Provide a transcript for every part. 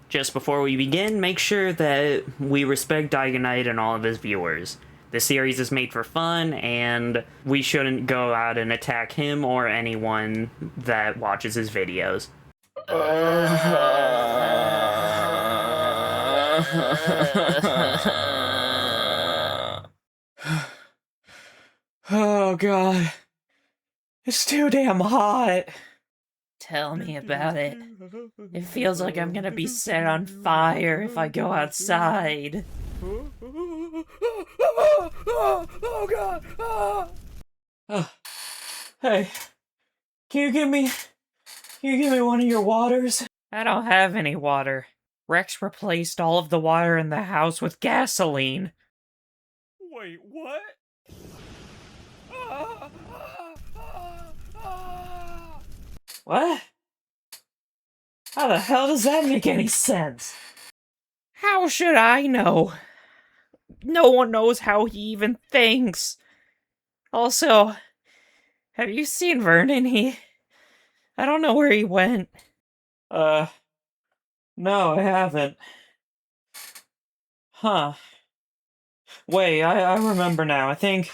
Just before we begin, make sure that we respect Dygoknight and all of his viewers. The series is made for fun, and we shouldn't go out and attack him or anyone that watches his videos. Oh god. It's too damn hot. Tell me about it. It feels like I'm gonna be set on fire if I go outside. Oh god! Hey, can you give me one of your waters? I don't have any water. Rex replaced all of the water in the house with gasoline. Wait, what? What? How the hell does that make any sense? How should I know? No one knows how he even thinks. Also, have you seen Vernon? I don't know where he went. No, I haven't. Huh. Wait, I remember now. I think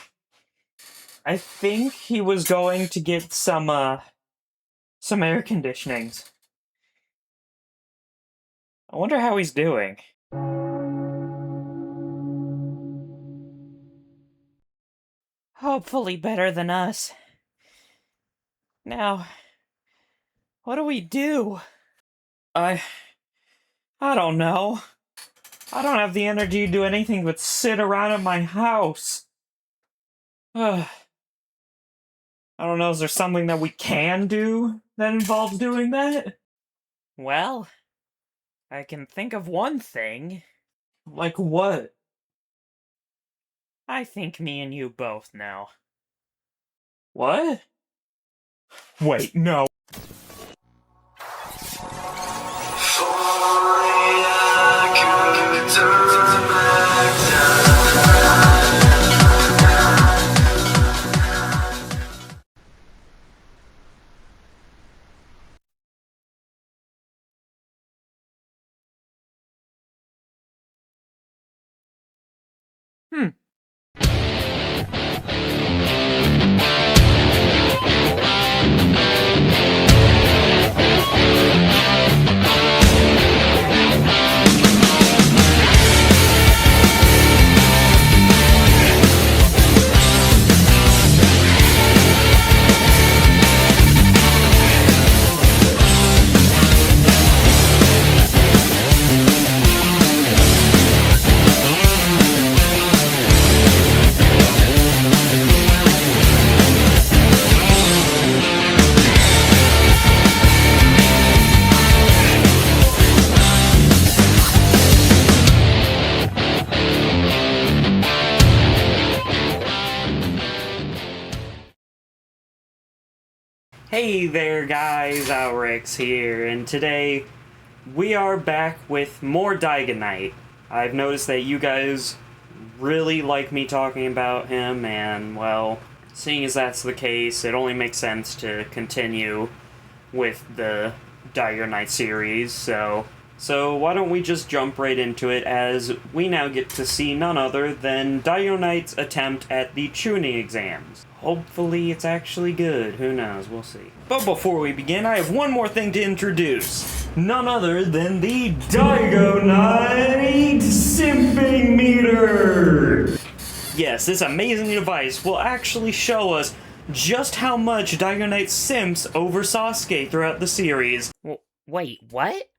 he was going to get some air conditionings. I wonder how he's doing. Hopefully better than us. Now, what do we do? I don't know. I don't have the energy to do anything but sit around at my house. I don't know, is there something that we can do that involves doing that? Well, I can think of one thing. Like what? I think me and you both know. What? Wait, no. Hey there guys, Rex here, and today we are back with more Dygoknight. I've noticed that you guys really like me talking about him, and well, seeing as that's the case, it only makes sense to continue with the Dygoknight series, so why don't we just jump right into it, as we now get to see none other than Dygoknight's attempt at the Chunin exams. Hopefully it's actually good, who knows, we'll see. But before we begin, I have one more thing to introduce. None other than the Dygoknight Simping Meter! Yes, this amazing device will actually show us just how much Dygoknight simps over Sasuke throughout the series. Wait, what?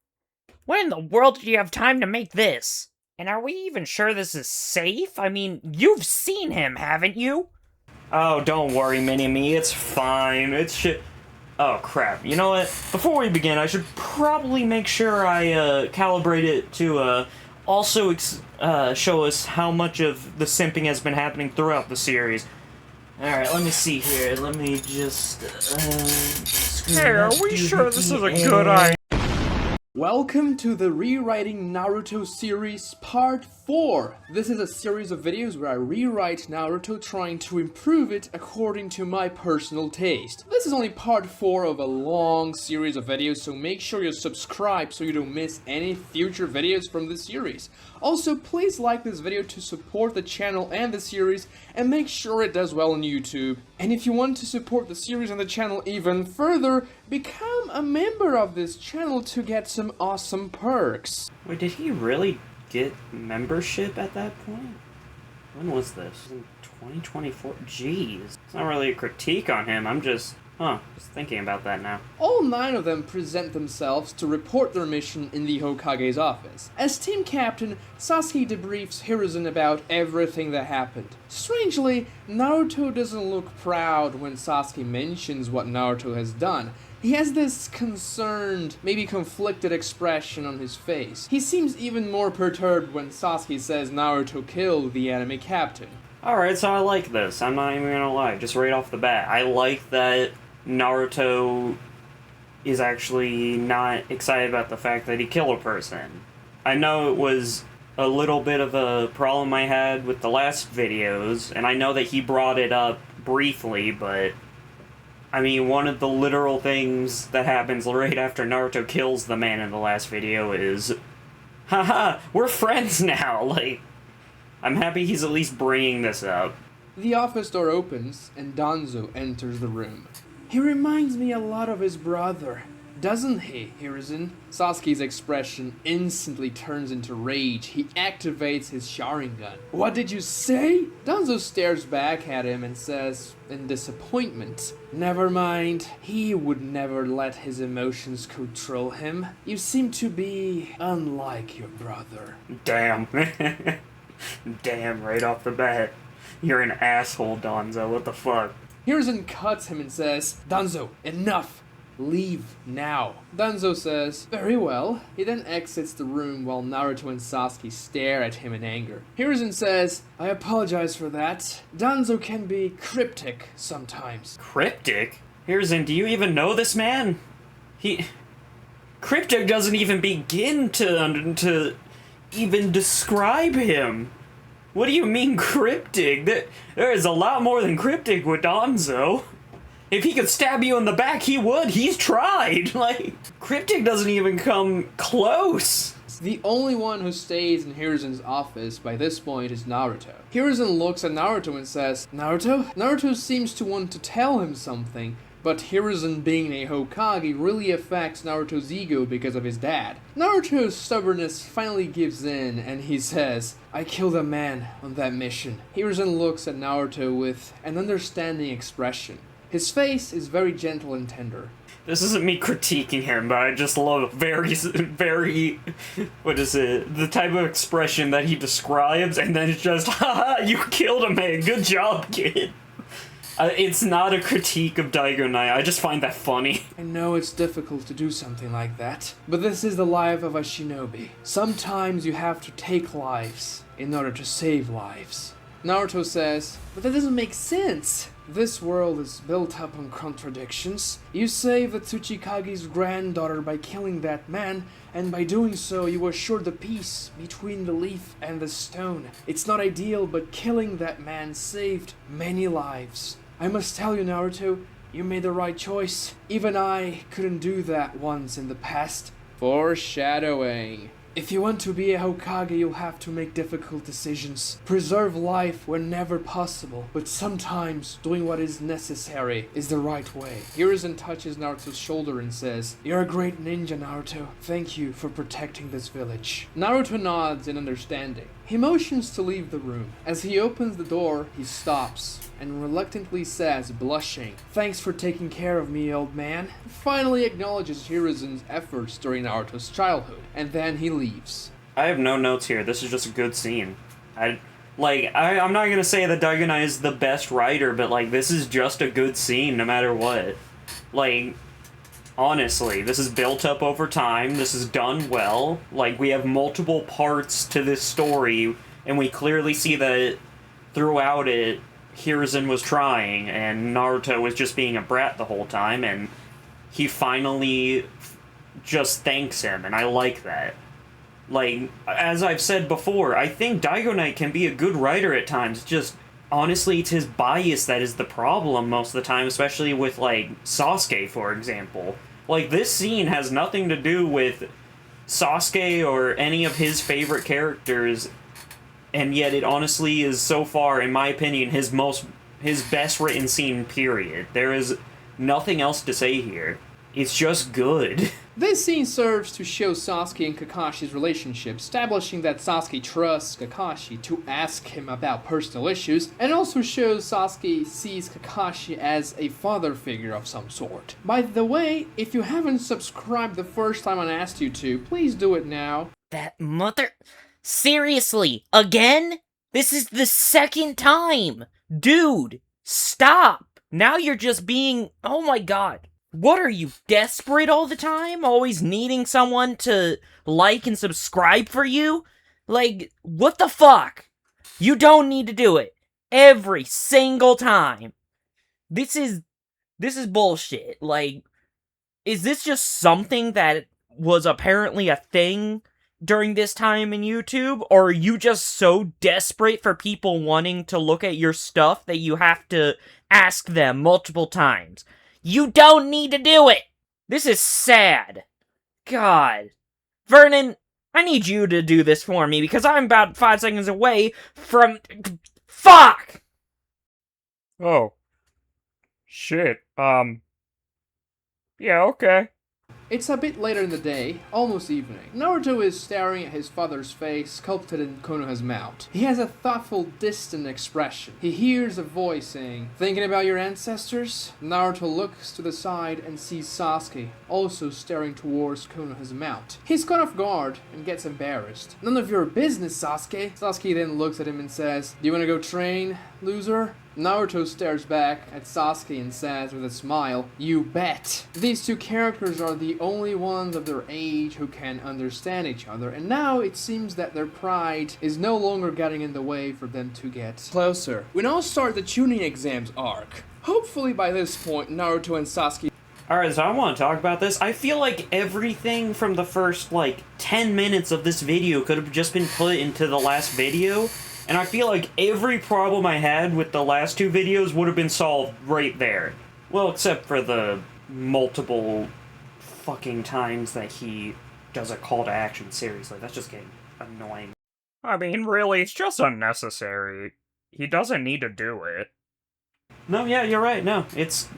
When in the world did you have time to make this? And are we even sure this is safe? I mean, you've seen him, haven't you? Oh, don't worry, Mini-Me, it's fine. Oh, crap. You know what? Before we begin, I should probably make sure I calibrate it to also show us how much of the simping has been happening throughout the series. Alright, let me see here. Let me just... Hey, are we sure this is a good idea? Welcome to the Rewriting Naruto series part 4. This is a series of videos where I rewrite Naruto trying to improve it according to my personal taste. This is only part 4 of a long series of videos, so make sure you subscribe so you don't miss any future videos from this series. Also, please like this video to support the channel and the series, and make sure it does well on YouTube. And if you want to support the series and the channel even further, become a member of this channel to get some awesome perks. Wait, did he really get membership at that point? When was this? In 2024? Jeez. It's not really a critique on him, I'm just thinking about that now. All 9 of them present themselves to report their mission in the Hokage's office. As team captain, Sasuke debriefs Hiruzen about everything that happened. Strangely, Naruto doesn't look proud when Sasuke mentions what Naruto has done. He has this concerned, maybe conflicted expression on his face. He seems even more perturbed when Sasuke says Naruto killed the enemy captain. Alright, so I like this. I'm not even gonna lie, just right off the bat. I like that Naruto is actually not excited about the fact that he killed a person. I know it was a little bit of a problem I had with the last videos, and I know that he brought it up briefly, but I mean, one of the literal things that happens right after Naruto kills the man in the last video is, haha, we're friends now, like, I'm happy he's at least bringing this up. The office door opens, and Danzo enters the room. He reminds me a lot of his brother, doesn't he, Hiruzen? Sasuke's expression instantly turns into rage. He activates his Sharingan. What did you say? Danzo stares back at him and says, in disappointment, never mind, he would never let his emotions control him. You seem to be unlike your brother. Damn. Damn, right off the bat. You're an asshole, Danzo, what the fuck? Hiruzen cuts him and says, Danzo, enough! Leave now. Danzo says, very well. He then exits the room while Naruto and Sasuke stare at him in anger. Hiruzen says, I apologize for that. Danzo can be cryptic sometimes. Cryptic? Hiruzen, do you even know this man? Cryptic doesn't even begin to even describe him. What do you mean cryptic? There is a lot more than cryptic with Danzo. If he could stab you in the back, he would. He's tried. Like, cryptic doesn't even come close. The only one who stays in Hiruzen's office by this point is Naruto. Hiruzen looks at Naruto and says, Naruto? Naruto seems to want to tell him something, but Hiruzen being a Hokage really affects Naruto's ego because of his dad. Naruto's stubbornness finally gives in, and he says, I killed a man on that mission. Hiruzen looks at Naruto with an understanding expression. His face is very gentle and tender. This isn't me critiquing him, but I just love very, what is it, the type of expression that he describes, and then it's just, haha, you killed a man, good job, kid. It's not a critique of Dygoknight, I just find that funny. I know it's difficult to do something like that, but this is the life of a shinobi. Sometimes you have to take lives in order to save lives. Naruto says, but that doesn't make sense. This world is built up on contradictions. You save the Tsuchikage's granddaughter by killing that man, and by doing so you assure the peace between the leaf and the stone. It's not ideal, but killing that man saved many lives. I must tell you, Naruto, you made the right choice. Even I couldn't do that once in the past. Foreshadowing. If you want to be a Hokage, you'll have to make difficult decisions. Preserve life whenever possible, but sometimes doing what is necessary is the right way. Hiruzen touches Naruto's shoulder and says, You're a great ninja, Naruto. Thank you for protecting this village. Naruto nods in understanding. He motions to leave the room. As he opens the door, he stops and reluctantly says, blushing, Thanks for taking care of me, old man. He finally acknowledges Hiruzen's efforts during Naruto's childhood, and then he leaves. I have no notes here, this is just a good scene. I'm not gonna say that Dygoknight is the best writer, but, like, this is just a good scene no matter what. Like, honestly, this is built up over time, this is done well, like, we have multiple parts to this story, and we clearly see that throughout it, Hiruzen was trying, and Naruto was just being a brat the whole time, and he finally just thanks him, and I like that. Like, as I've said before, I think Dygoknight can be a good writer at times, just, honestly, it's his bias that is the problem most of the time, especially with, like, Sasuke, for example. Like, this scene has nothing to do with Sasuke or any of his favorite characters, and yet it honestly is, so far, in my opinion, his best written scene, period. There is nothing else to say here. It's just good. This scene serves to show Sasuke and Kakashi's relationship, establishing that Sasuke trusts Kakashi to ask him about personal issues, and also shows Sasuke sees Kakashi as a father figure of some sort. By the way, if you haven't subscribed the first time I asked you to, please do it now. That mother... Seriously, again? This is the second time! Dude, stop! Now you're just being... Oh my god. What are you, desperate all the time? Always needing someone to like and subscribe for you? Like, what the fuck? You don't need to do it. Every single time. This is bullshit. Like, is this just something that was apparently a thing during this time in YouTube? Or are you just so desperate for people wanting to look at your stuff that you have to ask them multiple times? You don't need to do it! This is sad. God. Vernon, I need you to do this for me, because I'm about 5 seconds away from... Fuck! Oh. Shit, yeah, okay. It's a bit later in the day, almost evening. Naruto is staring at his father's face sculpted in Konoha's mount. He has a thoughtful, distant expression. He hears a voice saying, "Thinking about your ancestors?" Naruto looks to the side and sees Sasuke, also staring towards Konoha's mount. He's caught off guard and gets embarrassed. "None of your business, Sasuke." Sasuke then looks at him and says, "Do you wanna go train, loser?" Naruto stares back at Sasuke and says with a smile, "You bet." These two characters are the only ones of their age who can understand each other, and now it seems that their pride is no longer getting in the way for them to get closer. We now start the Chunin exams arc. Hopefully by this point, Naruto and Sasuke... Alright, so I want to talk about this. I feel like everything from the first, 10 minutes of this video could have just been put into the last video. And I feel like every problem I had with the last 2 videos would have been solved right there. Well, except for the multiple fucking times that he does a call to action. Seriously, that's just getting annoying. I mean, really, it's just unnecessary. He doesn't need to do it. No, yeah, you're right. No, it's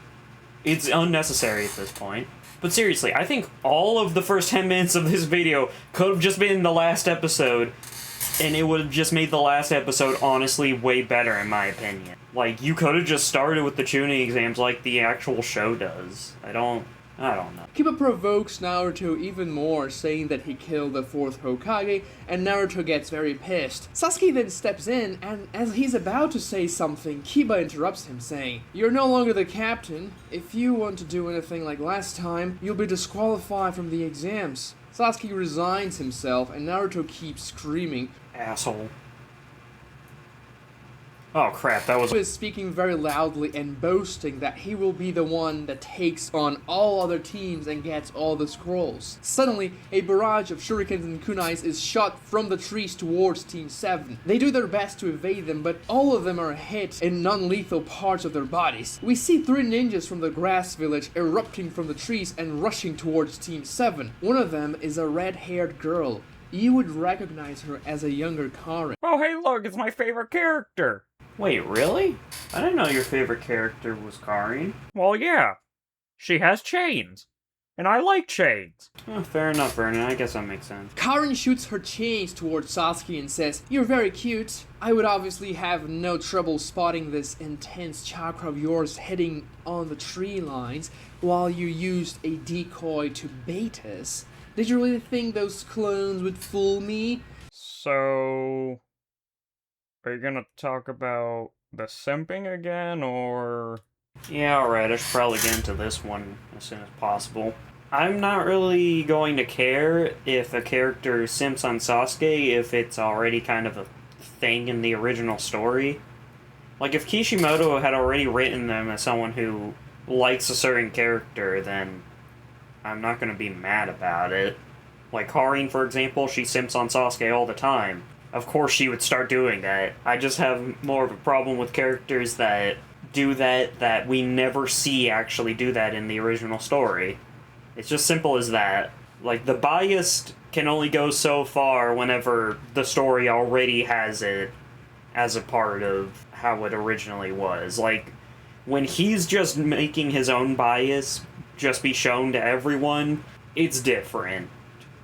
unnecessary at this point. But seriously, I think all of the first 10 minutes of this video could have just been in the last episode, and it would have just made the last episode honestly way better, in my opinion. Like, you could have just started with the Chunin exams like the actual show does. I don't know. Kiba provokes Naruto even more, saying that he killed the 4th Hokage, and Naruto gets very pissed. Sasuke then steps in, and as he's about to say something, Kiba interrupts him, saying, "You're no longer the captain. If you want to do anything like last time, you'll be disqualified from the exams." Sasuke resigns himself, and Naruto keeps screaming, "Asshole." Oh crap, that was... He is speaking very loudly and boasting that he will be the one that takes on all other teams and gets all the scrolls. Suddenly, a barrage of shurikens and kunais is shot from the trees towards Team 7. They do their best to evade them, but all of them are hit in non-lethal parts of their bodies. We see 3 ninjas from the grass village erupting from the trees and rushing towards Team 7. One of them is a red-haired girl. You would recognize her as a younger Karin. Oh, hey, look, it's my favorite character. Wait, really? I didn't know your favorite character was Karin. Well, yeah. She has chains. And I like chains. Oh, fair enough, Vernon. I guess that makes sense. Karin shoots her chains towards Sasuke and says, "You're very cute. I would obviously have no trouble spotting this intense chakra of yours hitting on the tree lines while you used a decoy to bait us. Did you really think those clones would fool me?" So... are you gonna talk about the simping again, or...? Yeah, alright, I should probably get into this one as soon as possible. I'm not really going to care if a character simps on Sasuke if it's already kind of a thing in the original story. Like, if Kishimoto had already written them as someone who likes a certain character, then I'm not gonna be mad about it. Like Karin, for example, she simps on Sasuke all the time. Of course she would start doing that. I just have more of a problem with characters that do that we never see actually do that in the original story. It's just simple as that. Like, the bias can only go so far whenever the story already has it as a part of how it originally was. Like, when he's just making his own bias just be shown to everyone, it's different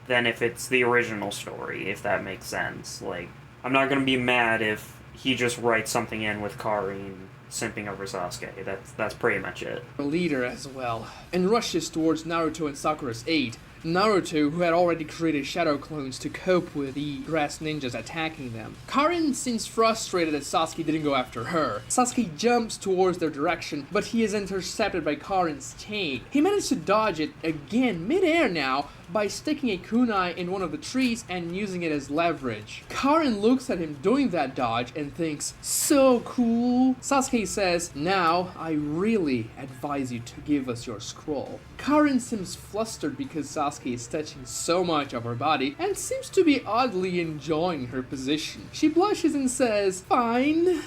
than if it's the original story, if that makes sense. Like, I'm not gonna be mad if he just writes something in with Karin simping over Sasuke. That's pretty much it. A leader as well, and rushes towards Naruto and Sakura's aid. Naruto, who had already created shadow clones to cope with the grass ninjas attacking them. Karin seems frustrated that Sasuke didn't go after her. Sasuke jumps towards their direction, but he is intercepted by Karin's chain. He managed to dodge it again mid-air now by sticking a kunai in one of the trees and using it as leverage. Karin looks at him doing that dodge and thinks, so cool. Sasuke says, now I really advise you to give us your scroll. Karin seems flustered because Sasuke is touching so much of her body and seems to be oddly enjoying her position. She blushes and says, fine,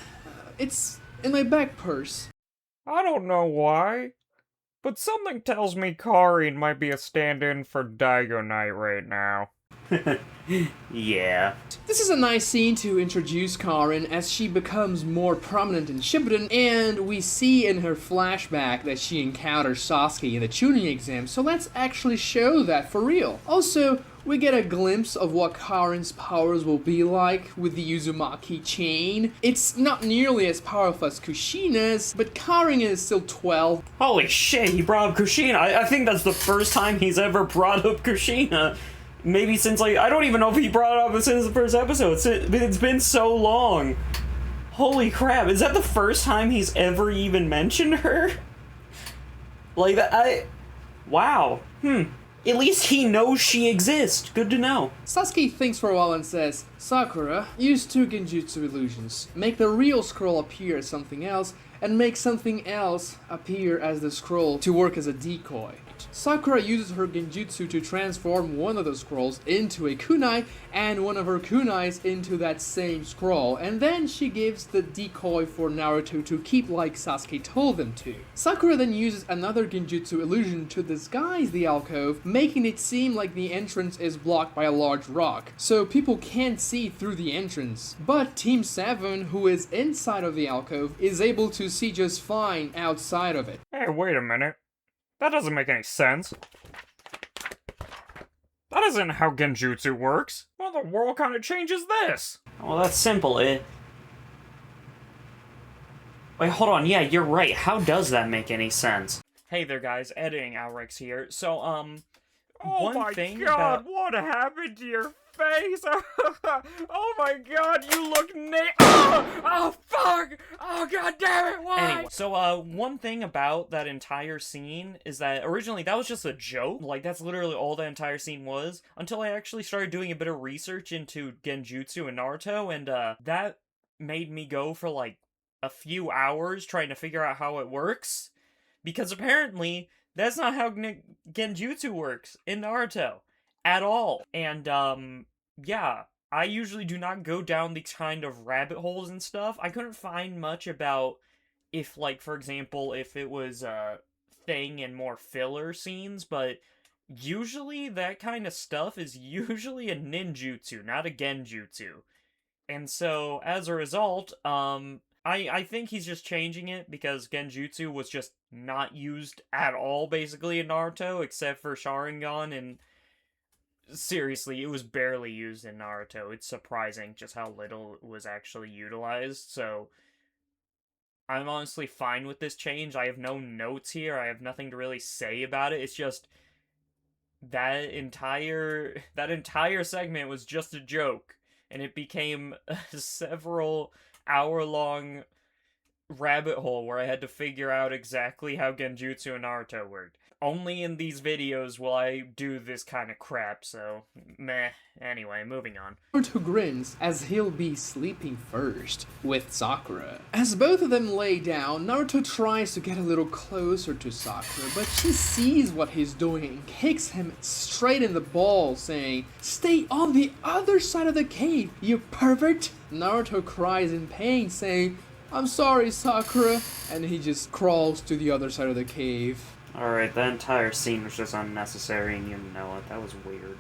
it's in my back purse. I don't know why, but something tells me Karin might be a stand-in for Dygoknight right now. Yeah. This is a nice scene to introduce Karin as she becomes more prominent in Shippuden, and we see in her flashback that she encounters Sasuke in the Chunin exam, so let's actually show that for real. Also, we get a glimpse of what Karin's powers will be like with the Uzumaki chain. It's not nearly as powerful as Kushina's, but Karin is still 12. Holy shit, he brought up Kushina. I think that's the first time he's ever brought up Kushina. Maybe since, like, I don't even know if he brought it up since the first episode. It's been so long. Holy crap, is that the first time he's ever even mentioned her? Like, wow. At least he knows she exists. Good to know. Sasuke thinks for a while and says, Sakura, use two genjutsu illusions. Make the real scroll appear as something else, and make something else appear as the scroll to work as a decoy. Sakura uses her genjutsu to transform one of the scrolls into a kunai and one of her kunais into that same scroll, and then she gives the decoy for Naruto to keep like Sasuke told them to. Sakura then uses another genjutsu illusion to disguise the alcove, making it seem like the entrance is blocked by a large rock, so people can't see through the entrance. But Team 7, who is inside of the alcove, is able to see just fine outside of it. Hey, wait a minute. That doesn't make any sense. That isn't how genjutsu works. Well, the world kind of changes this. Well, that's simple. Wait, hold on. Yeah, you're right. How does that make any sense? Hey there, guys. Editing Alrex here. So, Oh one my thing god, about... what happened to your face? Oh my god, you look oh fuck! Oh god damn it, why? Anyway, so one thing about that entire scene is that originally that was just a joke. Like, that's literally all that entire scene was, until I actually started doing a bit of research into Genjutsu and Naruto, and that made me go for like a few hours trying to figure out how it works, because apparently that's not how Genjutsu works in Naruto at all. And yeah, I usually do not go down these kind of rabbit holes and stuff. I couldn't find much about if, like, for example, if it was a thing in more filler scenes, but usually that kind of stuff is usually a ninjutsu, not a genjutsu. And so, as a result, I think he's just changing it because genjutsu was just not used at all, basically, in Naruto, except for Sharingan, and seriously, it was barely used in Naruto. It's surprising just how little it was actually utilized, so I'm honestly fine with this change. I have no notes here. I have nothing to really say about it. It's just that entire segment was just a joke, and it became a several hour-long rabbit hole where I had to figure out exactly how Genjutsu and Naruto worked. Only in these videos will I do this kind of crap, so meh. Anyway, moving on. Naruto grins as he'll be sleeping first with Sakura. As both of them lay down, Naruto tries to get a little closer to Sakura, but she sees what he's doing and kicks him straight in the balls, saying, "Stay on the other side of the cave, you pervert!" Naruto cries in pain, saying, "I'm sorry, Sakura," and he just crawls to the other side of the cave. Alright, that entire scene was just unnecessary, and you know it. That was weird.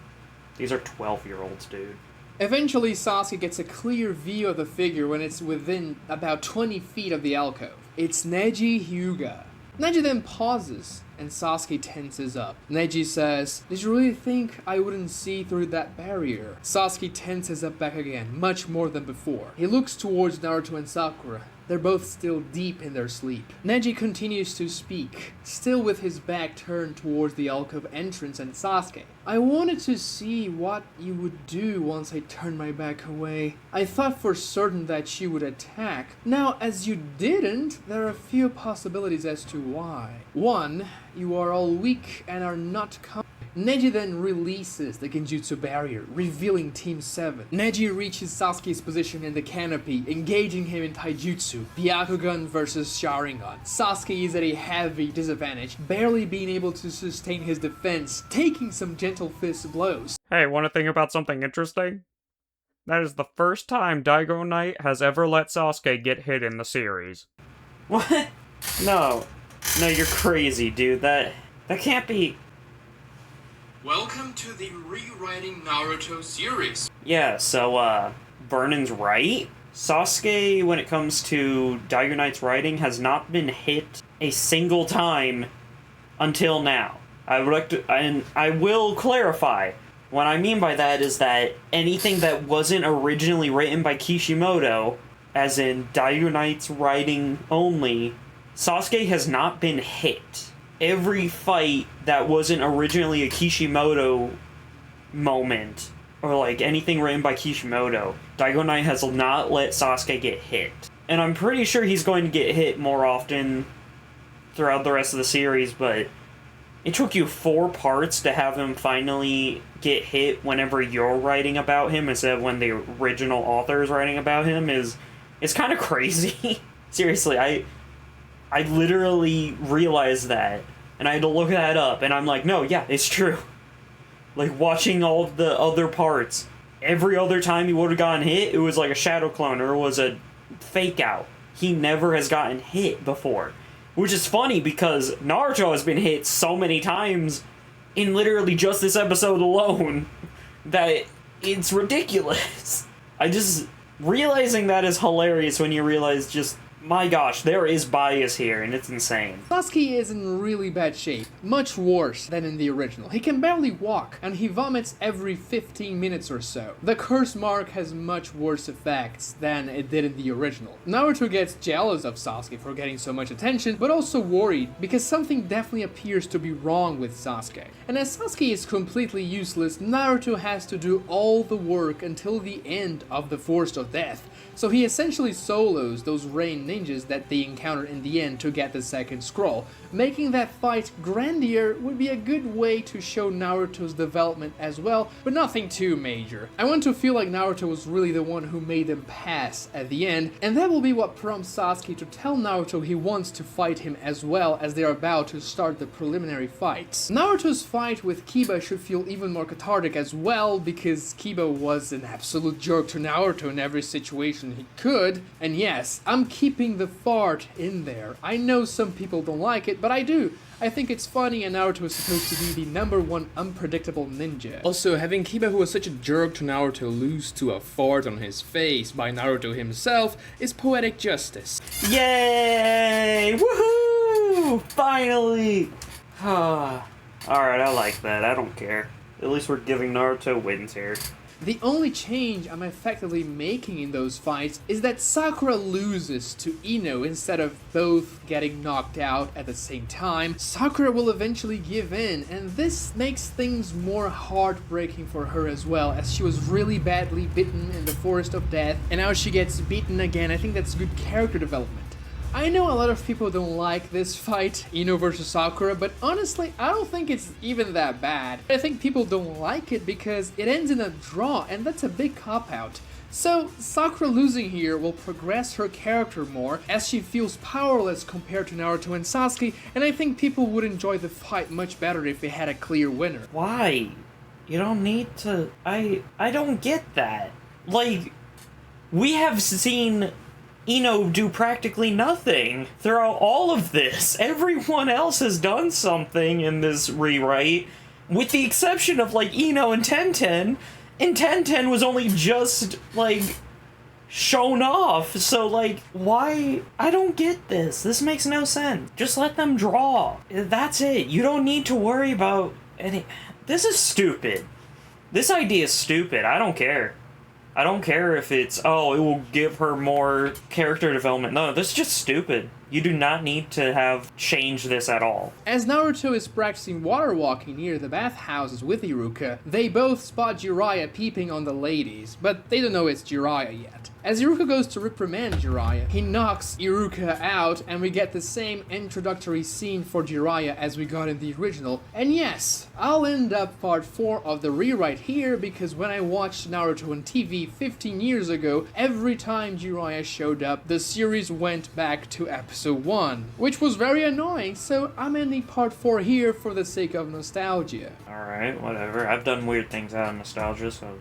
These are 12-year-olds, dude. Eventually, Sasuke gets a clear view of the figure when it's within about 20 feet of the alcove. It's Neji Hyuga. Neji then pauses, and Sasuke tenses up. Neji says, "Did you really think I wouldn't see through that barrier?" Sasuke tenses up back again, much more than before. He looks towards Naruto and Sakura. They're both still deep in their sleep. Neji continues to speak, still with his back turned towards the alcove entrance and Sasuke. "I wanted to see what you would do once I turned my back away. I thought for certain that you would attack. Now, as you didn't, there are a few possibilities as to why. One, you are all weak and are not Neji then releases the Genjutsu barrier, revealing Team 7. Neji reaches Sasuke's position in the canopy, engaging him in Taijutsu, Byakugan versus Sharingan. Sasuke is at a heavy disadvantage, barely being able to sustain his defense, taking some gentle fist blows. Hey, want to think about something interesting? That is the first time Dygoknight has ever let Sasuke get hit in the series. What? No. No, you're crazy, dude. That can't be... Welcome to the Rewriting Naruto series. Yeah, so, Vernon's right. Sasuke, when it comes to Dygoknight's writing, has not been hit a single time until now. And I will clarify. What I mean by that is that anything that wasn't originally written by Kishimoto, as in Dygoknight's writing only, Sasuke has not been hit. Every fight that wasn't originally a Kishimoto moment, or like anything written by Kishimoto, Dygoknight has not let Sasuke get hit. And I'm pretty sure he's going to get hit more often throughout the rest of the series, but it took you 4 parts to have him finally get hit whenever you're writing about him instead of when the original author is writing about him it's kind of crazy. Seriously, I literally realized that, and I had to look that up, and I'm like, no, yeah, it's true. Like, watching all of the other parts, every other time he would have gotten hit, it was like a shadow clone, or it was a fake out. He never has gotten hit before. Which is funny, because Naruto has been hit so many times in literally just this episode alone, that it's ridiculous. Realizing that is hilarious when you realize just, my gosh, there is bias here, and it's insane. Sasuke is in really bad shape, much worse than in the original. He can barely walk, and he vomits every 15 minutes or so. The curse mark has much worse effects than it did in the original. Naruto gets jealous of Sasuke for getting so much attention, but also worried, because something definitely appears to be wrong with Sasuke. And as Sasuke is completely useless, Naruto has to do all the work until the end of the Forest of Death. So he essentially solos those rain ninjas that they encounter in the end to get the second scroll. Making that fight grandier would be a good way to show Naruto's development as well, but nothing too major. I want to feel like Naruto was really the one who made them pass at the end, and that will be what prompts Sasuke to tell Naruto he wants to fight him as well as they are about to start the preliminary fights. Naruto's fight with Kiba should feel even more cathartic as well, because Kiba was an absolute jerk to Naruto in every situation he could, and yes, I'm keeping the fart in there. I know some people don't like it, but I do. I think it's funny, and Naruto is supposed to be the #1 unpredictable ninja. Also, having Kiba, who was such a jerk to Naruto, lose to a fart on his face by Naruto himself is poetic justice. Yay! Woohoo! Finally! Alright, I like that. I don't care. At least we're giving Naruto wins here. The only change I'm effectively making in those fights is that Sakura loses to Ino instead of both getting knocked out at the same time. Sakura will eventually give in, and this makes things more heartbreaking for her as well, as she was really badly bitten in the Forest of Death, and now she gets beaten again. I think that's good character development. I know a lot of people don't like this fight, Ino versus Sakura, but honestly, I don't think it's even that bad. I think people don't like it because it ends in a draw, and that's a big cop-out. So, Sakura losing here will progress her character more, as she feels powerless compared to Naruto and Sasuke, and I think people would enjoy the fight much better if they had a clear winner. Why? You don't need to... I don't get that. Like, we have seen Ino do practically nothing throughout all of this. Everyone else has done something in this rewrite, with the exception of, like, Ino and Tenten. And Tenten was only just, like, shown off. So, like, why? I don't get this. This makes no sense. Just let them draw. That's it. You don't need to worry about any... This is stupid. This idea is stupid. I don't care. I don't care if it's, oh, it will give her more character development. No, this is just stupid. You do not need to have changed this at all. As Naruto is practicing water walking near the bathhouses with Iruka, they both spot Jiraiya peeping on the ladies, but they don't know it's Jiraiya yet. As Iruka goes to reprimand Jiraiya, he knocks Iruka out, and we get the same introductory scene for Jiraiya as we got in the original. And yes, I'll end up part 4 of the rewrite here, because when I watched Naruto on TV 15 years ago, every time Jiraiya showed up, the series went back to episode 1, which was very annoying, so I'm ending part 4 here for the sake of nostalgia. Alright, whatever. I've done weird things out of nostalgia, so...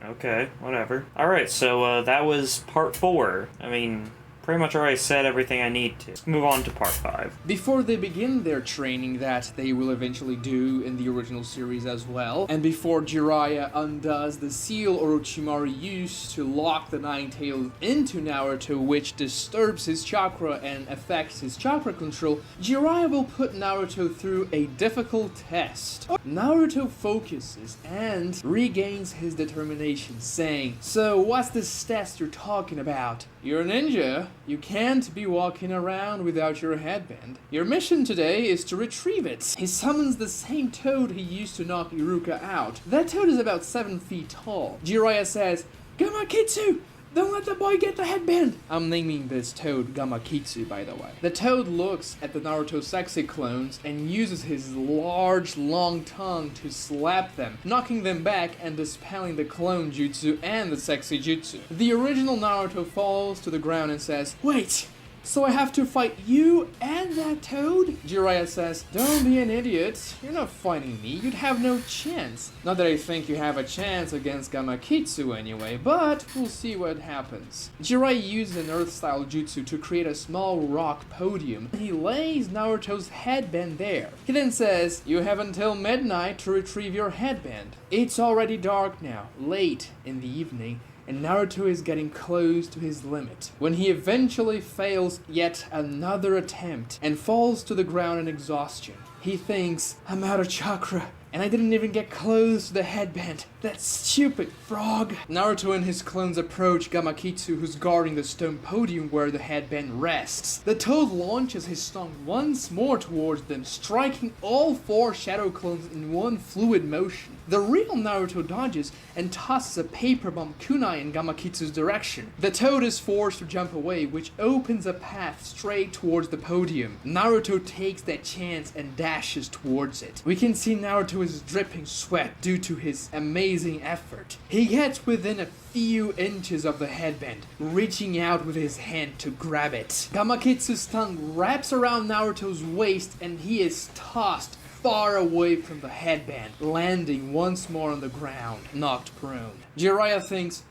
Okay, whatever. Alright, so that was part 4. I mean, pretty much already said everything I need to. Let's move on to part 5. Before they begin their training that they will eventually do in the original series as well, and before Jiraiya undoes the seal Orochimaru used to lock the Nine Tails into Naruto, which disturbs his chakra and affects his chakra control, Jiraiya will put Naruto through a difficult test. Naruto focuses and regains his determination, saying, "So what's this test you're talking about? You're a ninja. You can't be walking around without your headband. Your mission today is to retrieve it." He summons the same toad he used to knock Iruka out. That toad is about 7 feet tall. Jiraiya says, "Gamakitsu! Don't let the boy get the headband!" I'm naming this toad Gamakitsu, by the way. The toad looks at the Naruto sexy clones and uses his large, long tongue to slap them, knocking them back and dispelling the clone jutsu and the sexy jutsu. The original Naruto falls to the ground and says, "Wait! So I have to fight you and that toad?" Jiraiya says, "Don't be an idiot. You're not fighting me. You'd have no chance. Not that I think you have a chance against Gamakitsu anyway, but we'll see what happens." Jiraiya uses an earth-style jutsu to create a small rock podium. He lays Naruto's headband there. He then says, "You have until midnight to retrieve your headband." It's already dark now, late in the evening, and Naruto is getting close to his limit, when he eventually fails yet another attempt and falls to the ground in exhaustion. He thinks, "I'm out of chakra, and I didn't even get close to the headband. That stupid frog." Naruto and his clones approach Gamakitsu, who's guarding the stone podium where the headband rests. The toad launches his tongue once more towards them, striking all 4 shadow clones in one fluid motion. The real Naruto dodges and tosses a paper bomb kunai in Gamakitsu's direction. The toad is forced to jump away, which opens a path straight towards the podium. Naruto takes that chance and dashes towards it. We can see Naruto is dripping sweat due to his amazing effort. He gets within a few inches of the headband, reaching out with his hand to grab it. Gamakitsu's tongue wraps around Naruto's waist and he is tossed far away from the headband, landing once more on the ground, knocked prone. Jiraiya thinks,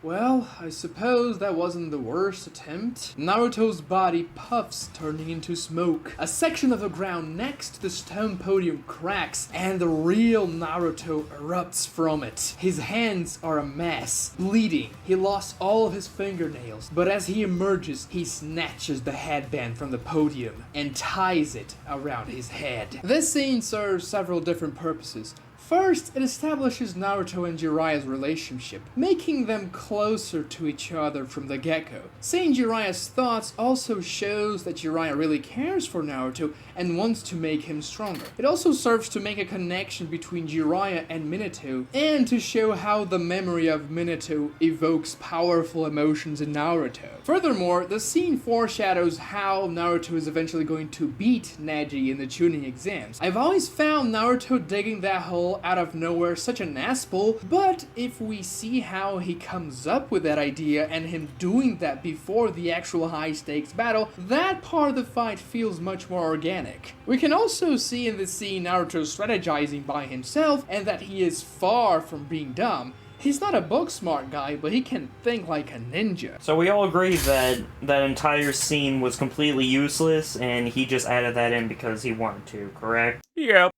"Well, I suppose that wasn't the worst attempt." Naruto's body puffs, turning into smoke. A section of the ground next to the stone podium cracks, and the real Naruto erupts from it. His hands are a mess, bleeding. He lost all of his fingernails, but as he emerges, he snatches the headband from the podium and ties it around his head. This scene serves several different purposes. First, it establishes Naruto and Jiraiya's relationship, making them closer to each other from the get-go. Seeing Jiraiya's thoughts also shows that Jiraiya really cares for Naruto and wants to make him stronger. It also serves to make a connection between Jiraiya and Minato, and to show how the memory of Minato evokes powerful emotions in Naruto. Furthermore, the scene foreshadows how Naruto is eventually going to beat Neji in the Chunin exams. I've always found Naruto digging that hole out of nowhere such an asshole, but if we see how he comes up with that idea and him doing that before the actual high-stakes battle, that part of the fight feels much more organic. We can also see in the scene Naruto strategizing by himself and that he is far from being dumb. He's not a book-smart guy, but he can think like a ninja. So we all agree that that entire scene was completely useless, and he just added that in because he wanted to, correct? Yep.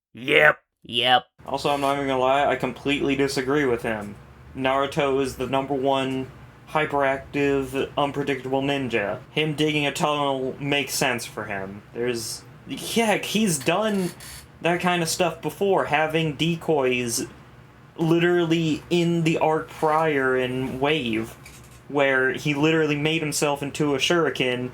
Yep. Also, I'm not even gonna lie, I completely disagree with him. Naruto is the #1 hyperactive, unpredictable ninja. Him digging a tunnel makes sense for him. He's done that kind of stuff before, having decoys literally in the arc prior in Wave, where he literally made himself into a shuriken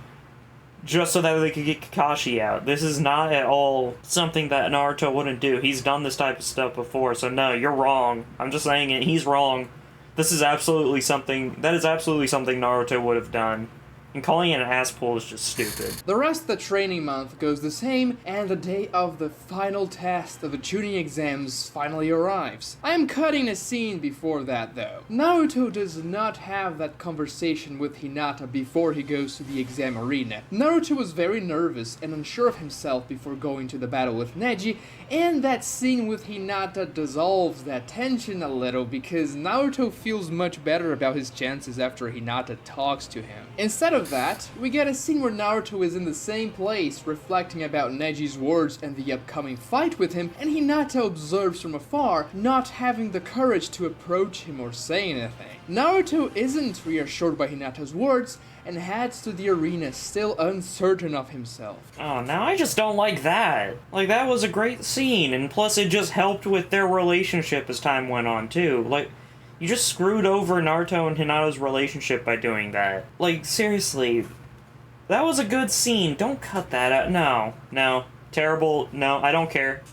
just so that they could get Kakashi out. This is not at all something that Naruto wouldn't do. He's done this type of stuff before, so no, you're wrong. I'm just saying it, he's wrong. That is absolutely something Naruto would have done. And calling it an ass pull is just stupid. The rest of the training month goes the same, and the day of the final test of the Chunin exams finally arrives. I am cutting a scene before that though. Naruto does not have that conversation with Hinata before he goes to the exam arena. Naruto was very nervous and unsure of himself before going to the battle with Neji, and that scene with Hinata dissolves that tension a little because Naruto feels much better about his chances after Hinata talks to him. Instead of that, we get a scene where Naruto is in the same place, reflecting about Neji's words and the upcoming fight with him, and Hinata observes from afar, not having the courage to approach him or say anything. Naruto isn't reassured by Hinata's words, and heads to the arena still uncertain of himself. Oh, now I just don't like that. Like, that was a great scene, and plus it just helped with their relationship as time went on, too. Like, you just screwed over Naruto and Hinata's relationship by doing that. Like, seriously, that was a good scene. Don't cut that out. No. Terrible. No, I don't care.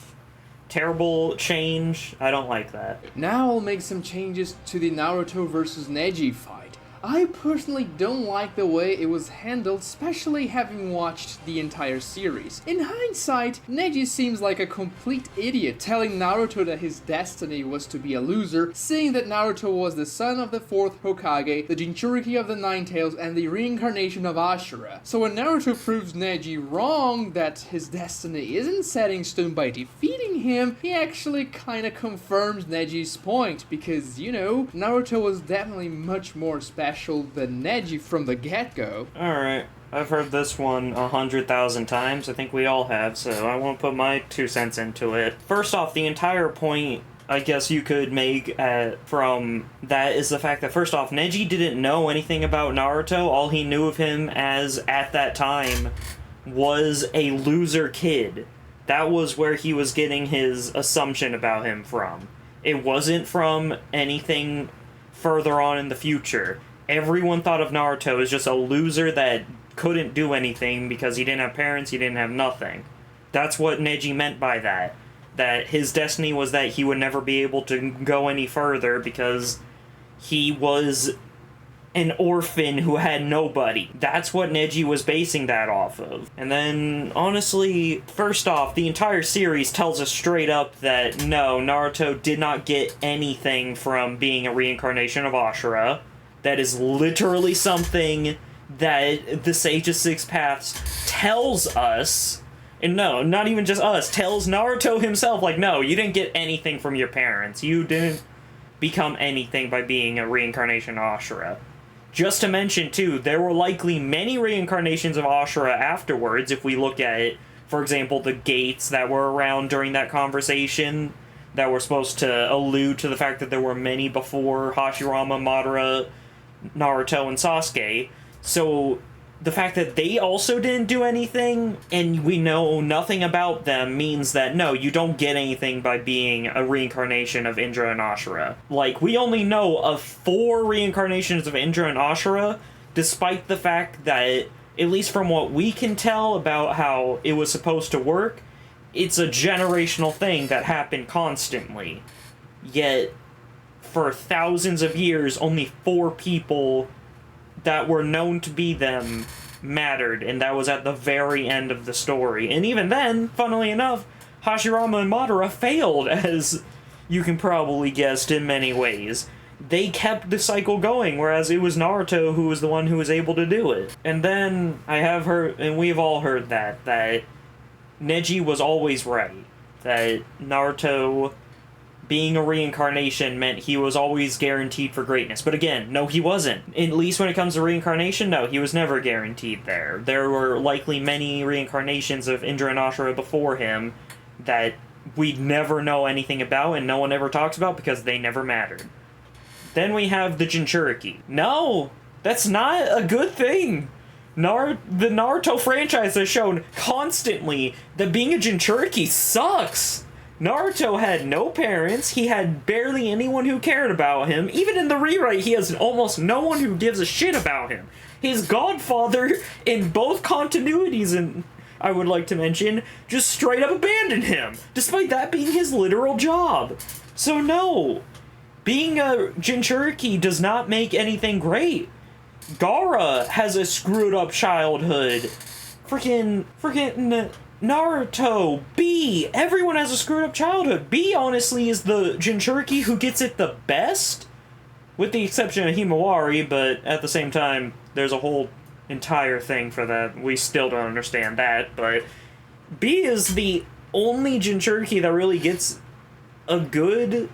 Terrible change. I don't like that. Now I'll make some changes to the Naruto versus Neji fight. I personally don't like the way it was handled, especially having watched the entire series. In hindsight, Neji seems like a complete idiot, telling Naruto that his destiny was to be a loser, seeing that Naruto was the son of the 4th Hokage, the Jinchuriki of the Nine Tails, and the reincarnation of Ashura. So when Naruto proves Neji wrong that his destiny isn't set in stone by defeating him, he actually kinda confirms Neji's point, because, you know, Naruto was definitely much more special than Neji from the get-go. Alright, I've heard this one 100,000 times. I think we all have, so I won't put my 2 cents into it. First off, the entire point I guess you could make from that is the fact that, first off, Neji didn't know anything about Naruto. All he knew of him as, at that time, was a loser kid. That was where he was getting his assumption about him from. It wasn't from anything further on in the future. Everyone thought of Naruto as just a loser that couldn't do anything because he didn't have parents, he didn't have nothing. That's what Neji meant by that. That his destiny was that he would never be able to go any further because he was an orphan who had nobody. That's what Neji was basing that off of. And then, honestly, first off, the entire series tells us straight up that no, Naruto did not get anything from being a reincarnation of Ashura. That is literally something that the Sage of Six Paths tells us. And no, not even just us, tells Naruto himself, like, no, you didn't get anything from your parents. You didn't become anything by being a reincarnation of Ashura. Just to mention, too, there were likely many reincarnations of Ashura afterwards, if we look at it. For example, the gates that were around during that conversation that were supposed to allude to the fact that there were many before Hashirama, Madara, Naruto, and Sasuke. So the fact that they also didn't do anything and we know nothing about them means that no, you don't get anything by being a reincarnation of Indra and Ashura. Like, we only know of 4 reincarnations of Indra and Ashura, despite the fact that, at least from what we can tell about how it was supposed to work, it's a generational thing that happened constantly. Yet, for thousands of years, only 4 people that were known to be them mattered, and that was at the very end of the story. And even then, funnily enough, Hashirama and Madara failed, as you can probably guess, in many ways. They kept the cycle going, whereas it was Naruto who was the one who was able to do it. And then, I have heard, and we've all heard that Neji was always right. That Naruto being a reincarnation meant he was always guaranteed for greatness. But again, no, he wasn't. At least when it comes to reincarnation, no, he was never guaranteed there. There were likely many reincarnations of Indra and Ashura before him that we'd never know anything about and no one ever talks about because they never mattered. Then we have the Jinchuriki. No, that's not a good thing. The Naruto franchise has shown constantly that being a Jinchuriki sucks. Naruto had no parents, he had barely anyone who cared about him. Even in the rewrite, he has almost no one who gives a shit about him. His godfather, in both continuities, and I would like to mention, just straight up abandoned him, despite that being his literal job. So no, being a Jinchuriki does not make anything great. Gaara has a screwed up childhood. Freaking Naruto, B, everyone has a screwed up childhood. B, honestly, is the Jinchuriki who gets it the best, with the exception of Himawari, but at the same time, there's a whole entire thing for that. We still don't understand that, but B is the only Jinchuriki that really gets a good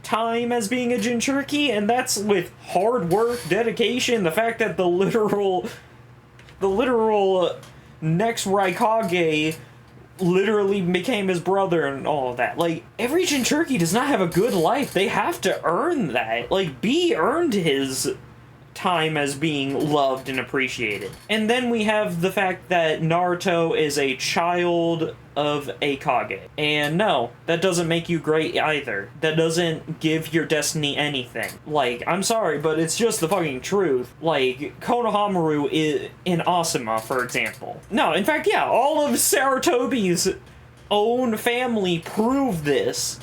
time as being a Jinchuriki, and that's with hard work, dedication, the fact that the literal next Raikage literally became his brother and all of that. Like, every Jinchuriki does not have a good life. They have to earn that. Like, B earned his time as being loved and appreciated. And then we have the fact that Naruto is a child of a Kage. And no, that doesn't make you great either. That doesn't give your destiny anything. Like, I'm sorry, but it's just the fucking truth. Like, Konohamaru in Asuma, for example. No, in fact, yeah, all of Sarutobi's own family prove this.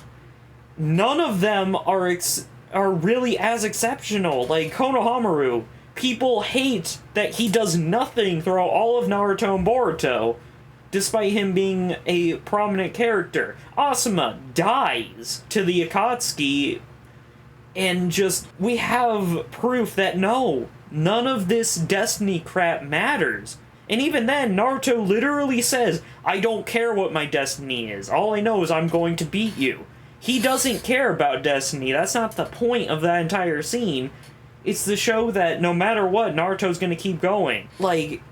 None of them are really as exceptional. Like, Konohamaru, people hate that he does nothing throughout all of Naruto and Boruto, despite him being a prominent character. Asuma dies to the Akatsuki, and just, we have proof that no, none of this destiny crap matters. And even then, Naruto literally says, I don't care what my destiny is, all I know is I'm going to beat you. He doesn't care about destiny. That's not the point of that entire scene. It's to show that no matter what, Naruto's gonna keep going. Like,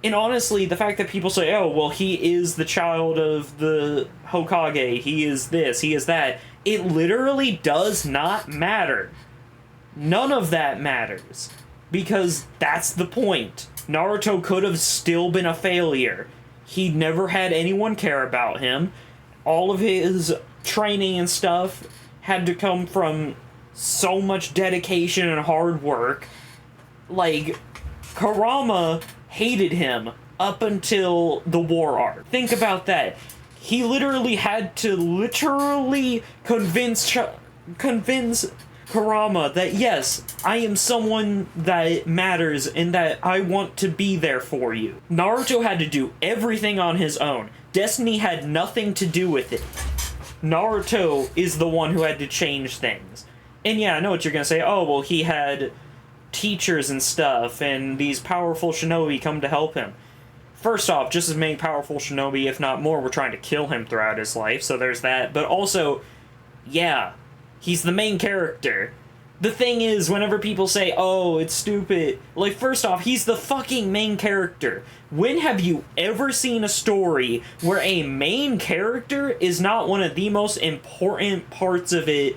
and honestly, the fact that people say, oh, well, he is the child of the Hokage, he is this, he is that, it literally does not matter. None of that matters. Because that's the point. Naruto could have still been a failure. He never had anyone care about him. All of his training and stuff had to come from so much dedication and hard work. Like, Kurama hated him up until the war arc. Think about that. He literally had to convince Kurama that yes, I am someone that matters and that I want to be there for you. Naruto had to do everything on his own. Destiny had nothing to do with it. Naruto is the one who had to change things. And yeah, I know what you're gonna say. Oh, well, he had teachers and stuff, and these powerful shinobi come to help him. First off, just as many powerful shinobi, if not more, were trying to kill him throughout his life, so there's that. But also, yeah, he's the main character. The thing is, whenever people say, oh, it's stupid, like, first off, he's the fucking main character. When have you ever seen a story where a main character is not one of the most important parts of it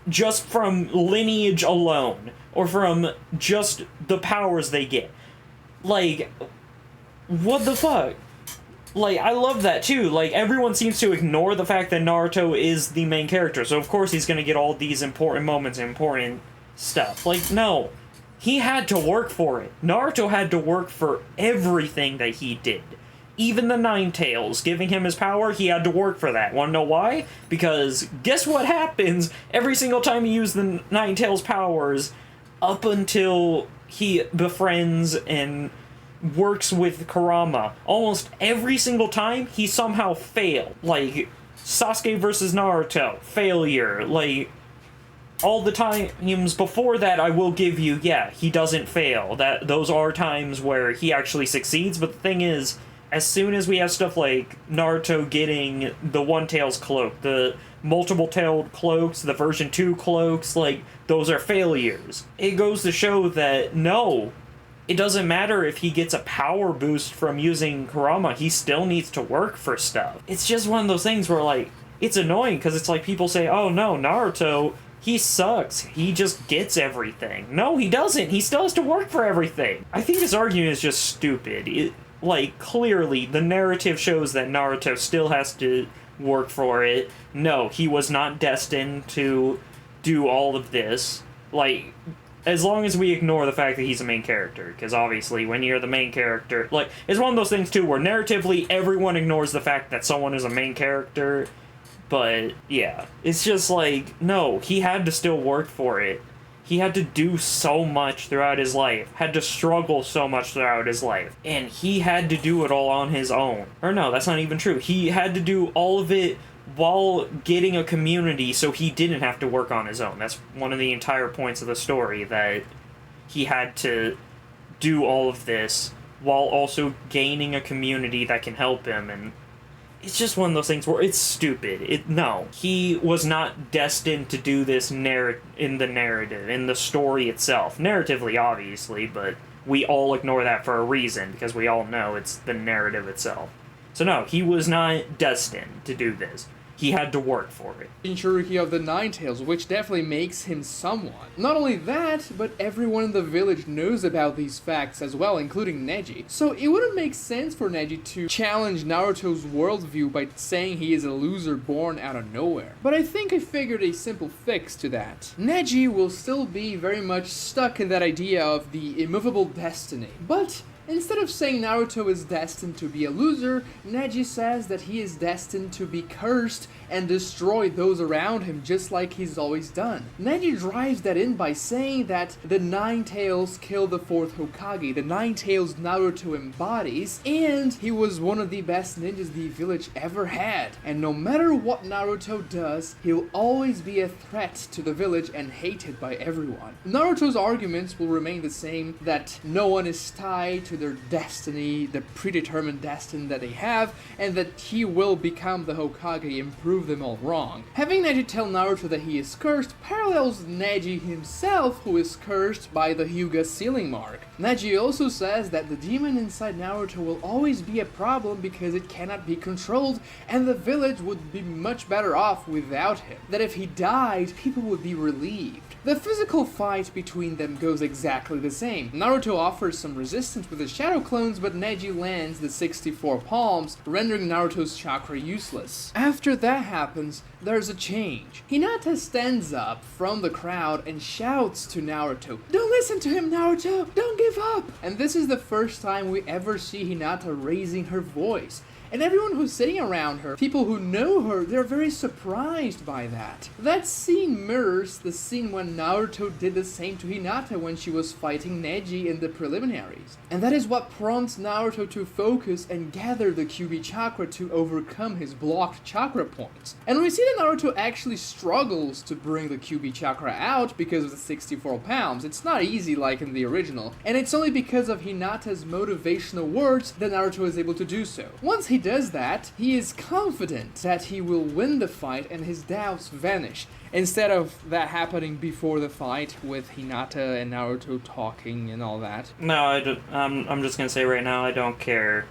just from lineage alone, or from just the powers they get? Like, what the fuck? Like, I love that too. Like, everyone seems to ignore the fact that Naruto is the main character, so of course he's gonna get all these important moments and important stuff. Like, no. He had to work for it. Naruto had to work for everything that he did. Even the Nine Tails giving him his power, he had to work for that. Wanna know why? Because guess what happens every single time he used the Nine Tails powers up until he befriends and works with Kurama. Almost every single time, he somehow failed. Like, Sasuke versus Naruto, failure. Like, all the times before that, I will give you, yeah, he doesn't fail. Those are times where he actually succeeds, but the thing is, as soon as we have stuff like Naruto getting the One-Tails cloak, the multiple-tailed cloaks, the version 2 cloaks, like, those are failures. It goes to show that, no, it doesn't matter if he gets a power boost from using Kurama, he still needs to work for stuff. It's just one of those things where, like, it's annoying, because it's like people say, oh no, Naruto, he sucks, he just gets everything. No, he doesn't, he still has to work for everything. I think this argument is just stupid. Like, clearly, the narrative shows that Naruto still has to work for it. No, he was not destined to do all of this. Like, as long as we ignore the fact that he's a main character, because obviously, when you're the main character, like, it's one of those things, too, where narratively, everyone ignores the fact that someone is a main character, but, yeah. It's just like, no, he had to still work for it. He had to do so much throughout his life, had to struggle so much throughout his life, and he had to do it all on his own. Or no, that's not even true. He had to do all of it while getting a community so he didn't have to work on his own. That's one of the entire points of the story, that he had to do all of this while also gaining a community that can help him, and it's just one of those things where it's stupid. No. He was not destined to do this in the narrative, in the story itself. Narratively, obviously, but we all ignore that for a reason, because we all know it's the narrative itself. So no, he was not destined to do this. He had to work for it. Jinchuriki of the Nine Tails, which definitely makes him someone. Not only that, but everyone in the village knows about these facts as well, including Neji. So it wouldn't make sense for Neji to challenge Naruto's worldview by saying he is a loser born out of nowhere. But I think I figured a simple fix to that. Neji will still be very much stuck in that idea of the immovable destiny. But instead of saying Naruto is destined to be a loser, Neji says that he is destined to be cursed and destroy those around him just like he's always done. Neji drives that in by saying that the Nine Tails killed the 4th Hokage, the Nine Tails Naruto embodies, and he was one of the best ninjas the village ever had. And no matter what Naruto does, he'll always be a threat to the village and hated by everyone. Naruto's arguments will remain the same, that no one is tied to their destiny, the predetermined destiny that they have, and that he will become the Hokage and prove them all wrong. Having Neji tell Naruto that he is cursed parallels Neji himself, who is cursed by the Hyuga sealing mark. Neji also says that the demon inside Naruto will always be a problem because it cannot be controlled, and the village would be much better off without him. That if he died, people would be relieved. The physical fight between them goes exactly the same. Naruto offers some resistance with his shadow clones, but Neji lands the 64 palms, rendering Naruto's chakra useless. After that happens, there's a change. Hinata stands up from the crowd and shouts to Naruto, "Don't listen to him, Naruto! Don't give up!" And this is the first time we ever see Hinata raising her voice. And everyone who's sitting around her, people who know her, they're very surprised by that. That scene mirrors the scene when Naruto did the same to Hinata when she was fighting Neji in the preliminaries. And that is what prompts Naruto to focus and gather the Kyuubi chakra to overcome his blocked chakra points. And we see that Naruto actually struggles to bring the Kyuubi chakra out because of the 64 pounds. It's not easy like in the original. And it's only because of Hinata's motivational words that Naruto is able to do so. Once he does that, he is confident that he will win the fight and his doubts vanish, instead of that happening before the fight with Hinata and Naruto talking and all that. No, I'm just gonna say right now, I don't care.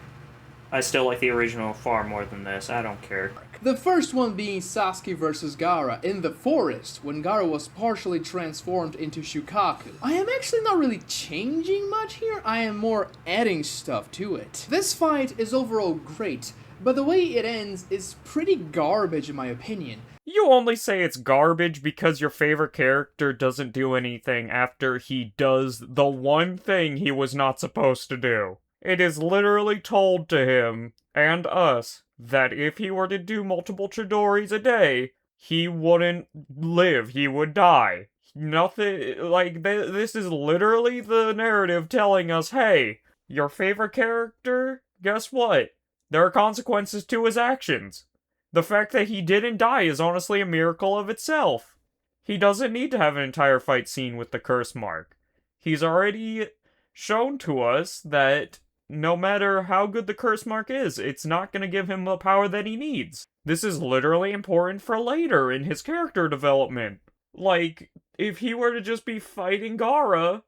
I still like the original far more than this. I don't care. The first one being Sasuke versus Gaara in the forest, when Gaara was partially transformed into Shukaku. I am actually not really changing much here, I am more adding stuff to it. This fight is overall great, but the way it ends is pretty garbage in my opinion. You only say it's garbage because your favorite character doesn't do anything after he does the one thing he was not supposed to do. It is literally told to him, and us, that if he were to do multiple Chidoris a day, he wouldn't live, he would die. Nothing, like, this is literally the narrative telling us, hey, your favorite character, guess what? There are consequences to his actions. The fact that he didn't die is honestly a miracle of itself. He doesn't need to have an entire fight scene with the curse mark. He's already shown to us that no matter how good the curse mark is, it's not going to give him the power that he needs. This is literally important for later in his character development. Like, if he were to just be fighting Gaara,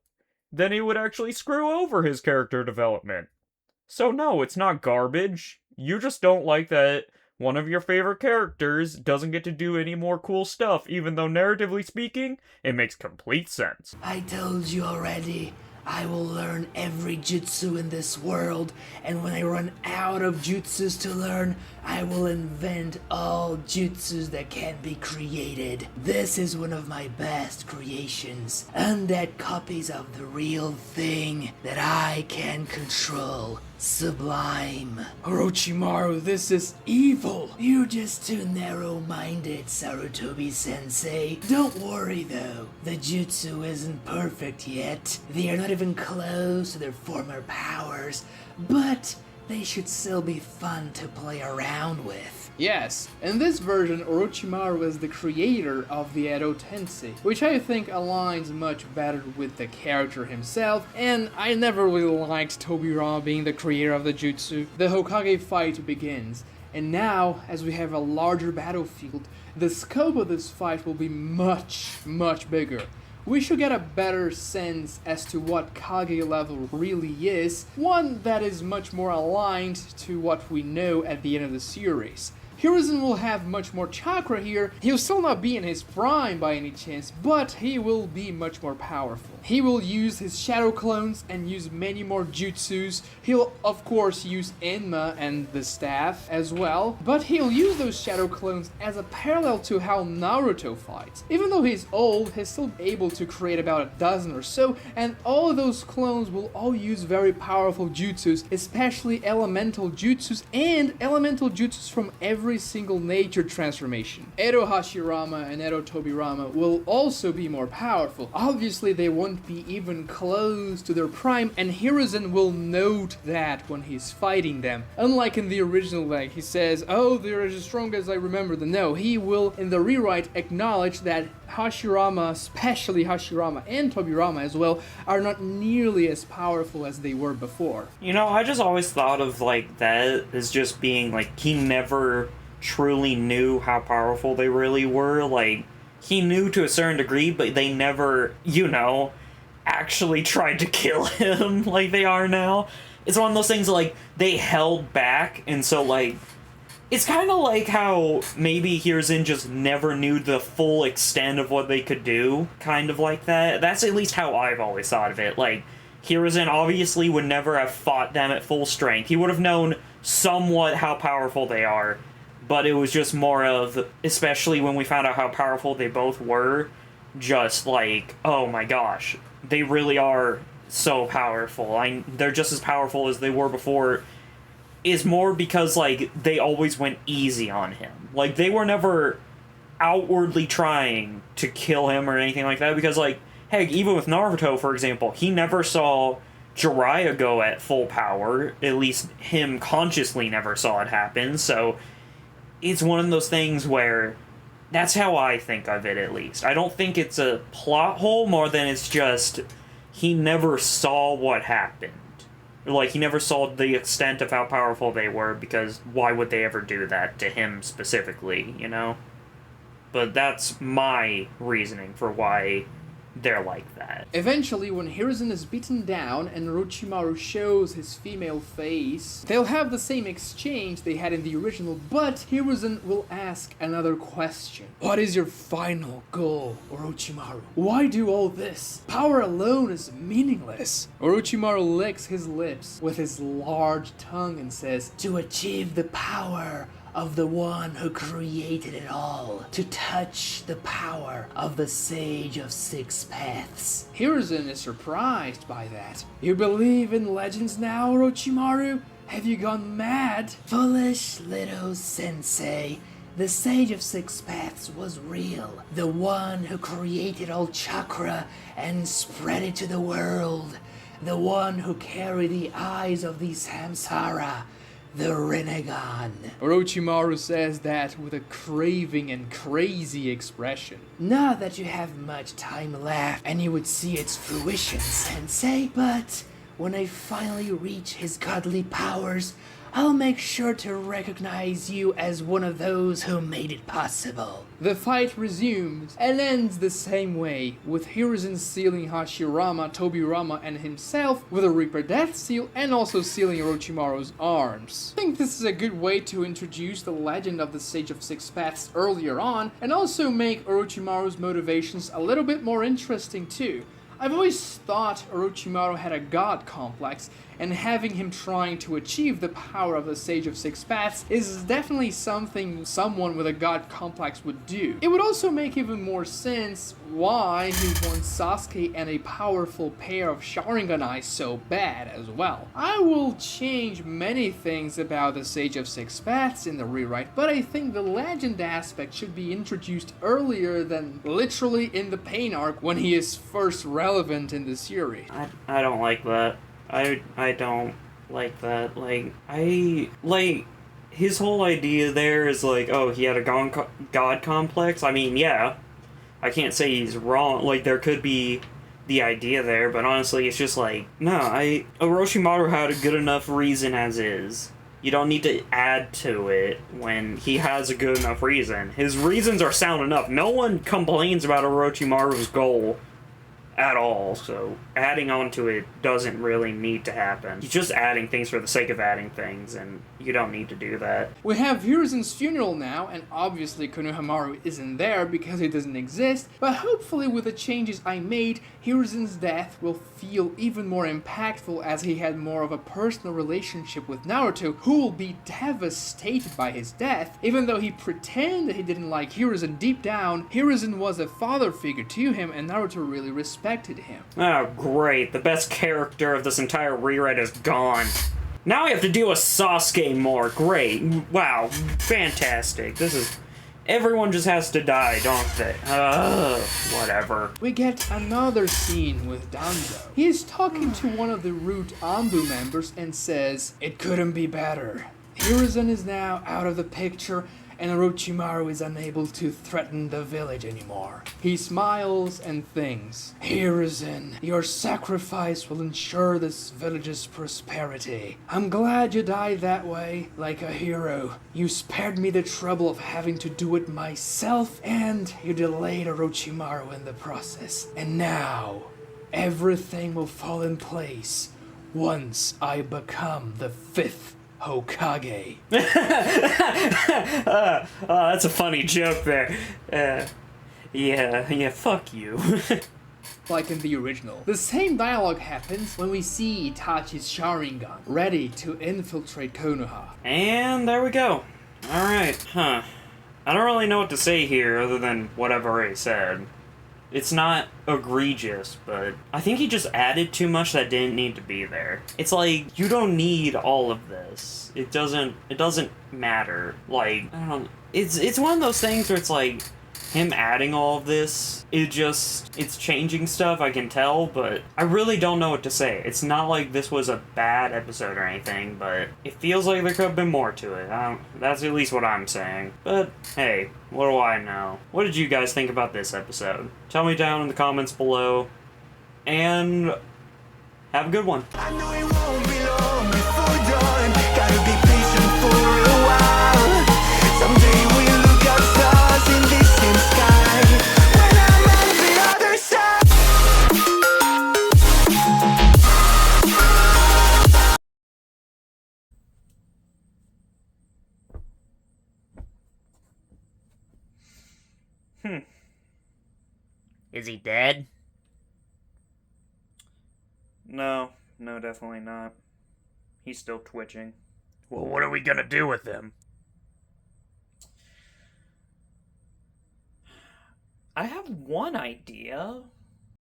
then it would actually screw over his character development. So no, it's not garbage. You just don't like that one of your favorite characters doesn't get to do any more cool stuff, even though narratively speaking, it makes complete sense. I told you already. I will learn every jutsu in this world, and when I run out of jutsus to learn, I will invent all jutsus that can be created. This is one of my best creations, undead copies of the real thing that I can control. Sublime. Orochimaru, this is evil! You're just too narrow-minded, Sarutobi-sensei. Don't worry though, the jutsu isn't perfect yet. They are not even close to their former powers, but they should still be fun to play around with. Yes, in this version, Orochimaru is the creator of the Edo Tensei, which I think aligns much better with the character himself, and I never really liked Tobirama being the creator of the jutsu. The Hokage fight begins, and now, as we have a larger battlefield, the scope of this fight will be much bigger. We should get a better sense as to what Kage level really is, one that is much more aligned to what we know at the end of the series. Hiruzen will have much more chakra here. He'll still not be in his prime by any chance, but he will be much more powerful. He will use his shadow clones and use many more jutsus. He'll of course use Enma and the staff as well, but he'll use those shadow clones as a parallel to how Naruto fights. Even though he's old, he's still able to create about a dozen or so, and all of those clones will all use very powerful jutsus, especially elemental jutsus and elemental jutsus from every single nature transformation. Edo Hashirama and Edo Tobirama will also be more powerful. Obviously they won't be even close to their prime, and Hiruzen will note that when he's fighting them. Unlike in the original leg, he says, oh, they're as strong as I remember them. No, he will in the rewrite acknowledge that Hashirama, especially Hashirama and Tobirama as well, are not nearly as powerful as they were before. You know, I just always thought of, like, that as just being, like, he never truly knew how powerful they really were. Like, he knew to a certain degree, but they never, you know, actually tried to kill him like they are now. It's one of those things, like, they held back, and so, like, it's kind of like how maybe Hiruzen just never knew the full extent of what they could do, kind of like that. That's at least how I've always thought of it. Like, Hiruzen obviously would never have fought them at full strength. He would have known somewhat how powerful they are, but it was just more of, especially when we found out how powerful they both were, just like, oh my gosh, they really are so powerful. They're just as powerful as they were before, is more because, like, they always went easy on him. Like, they were never outwardly trying to kill him or anything like that, because, like, heck, even with Naruto, for example, he never saw Jiraiya go at full power. At least him consciously never saw it happen, so it's one of those things where that's how I think of it, at least. I don't think it's a plot hole more than it's just he never saw what happened. Like, he never saw the extent of how powerful they were, because why would they ever do that to him specifically, you know? But that's my reasoning for why they're like that. Eventually, when Hiruzen is beaten down and Orochimaru shows his female face, they'll have the same exchange they had in the original, but Hiruzen will ask another question. What is your final goal, Orochimaru? Why do all this? Power alone is meaningless. Orochimaru licks his lips with his large tongue and says, To achieve the power of the one who created it all, to touch the power of the Sage of Six Paths. Hiruzen is surprised by that. You believe in legends now, Orochimaru? Have you gone mad? Foolish little sensei. The Sage of Six Paths was real. The one who created all chakra and spread it to the world. The one who carried the eyes of the Samsara. The Rinnegan. Orochimaru says that with a craving and crazy expression. Not that you have much time left and you would see its fruition, Sensei, but when I finally reach his godly powers, I'll make sure to recognize you as one of those who made it possible. The fight resumes and ends the same way, with Hiruzen sealing Hashirama, Tobirama, and himself with a Reaper Death Seal and also sealing Orochimaru's arms. I think this is a good way to introduce the legend of the Sage of Six Paths earlier on and also make Orochimaru's motivations a little bit more interesting too. I've always thought Orochimaru had a god complex, and having him trying to achieve the power of the Sage of Six Paths is definitely something someone with a god complex would do. It would also make even more sense why he wants Sasuke and a powerful pair of Sharingan eyes so bad as well. I will change many things about the Sage of Six Paths in the rewrite, but I think the legend aspect should be introduced earlier than literally in the Pain arc when he is first relevant in the series. I don't like that. I don't like that. Like, his whole idea there is like, oh, he had a god complex. I mean, yeah, I can't say he's wrong. Like, there could be the idea there, but honestly, it's just like, no, Orochimaru had a good enough reason as is. You don't need to add to it when he has a good enough reason. His reasons are sound enough. No one complains about Orochimaru's goal at all, so adding on to it doesn't really need to happen. He's just adding things for the sake of adding things, and you don't need to do that. We have Hiruzen's funeral now, and obviously Konohamaru isn't there because he doesn't exist, but hopefully with the changes I made, Hiruzen's death will feel even more impactful as he had more of a personal relationship with Naruto, who will be devastated by his death. Even though he pretended he didn't like Hiruzen, deep down, Hiruzen was a father figure to him, and Naruto really respected him. Oh, great. The best character of this entire rewrite is gone. Now we have to deal with Sasuke more. Great. Wow. Fantastic. This is... Everyone just has to die, don't they? Whatever. We get another scene with Danzo. He is talking to one of the Root Anbu members and says, "It couldn't be better. Hiruzen is now out of the picture, and Orochimaru is unable to threaten the village anymore." He smiles and thinks, "Hiruzen, your sacrifice will ensure this village's prosperity. I'm glad you died that way, like a hero. You spared me the trouble of having to do it myself, and you delayed Orochimaru in the process. And now, everything will fall in place once I become the 5th Hokage." That's a funny joke there. Yeah, fuck you. Like in the original. The same dialogue happens when we see Itachi's Sharingan, ready to infiltrate Konoha. And there we go. Alright, I don't really know what to say here other than what I've already said. It's not egregious, but I think he just added too much that didn't need to be there. It's like, you don't need all of this. It doesn't matter. Like, I don't know. It's one of those things where it's like, him adding all of this, it's changing stuff, I can tell, but I really don't know what to say. It's not like this was a bad episode or anything, but it feels like there could have been more to it. That's at least what I'm saying. But, hey, what do I know? What did you guys think about this episode? Tell me down in the comments below, and have a good one. I know it won't be long before dawn. Gotta be patient for a while. Someday we'll look at stars in distant sky. When I'm on the other side. Is he dead? No, definitely not. He's still twitching. Well, what are we gonna do with him? I have one idea.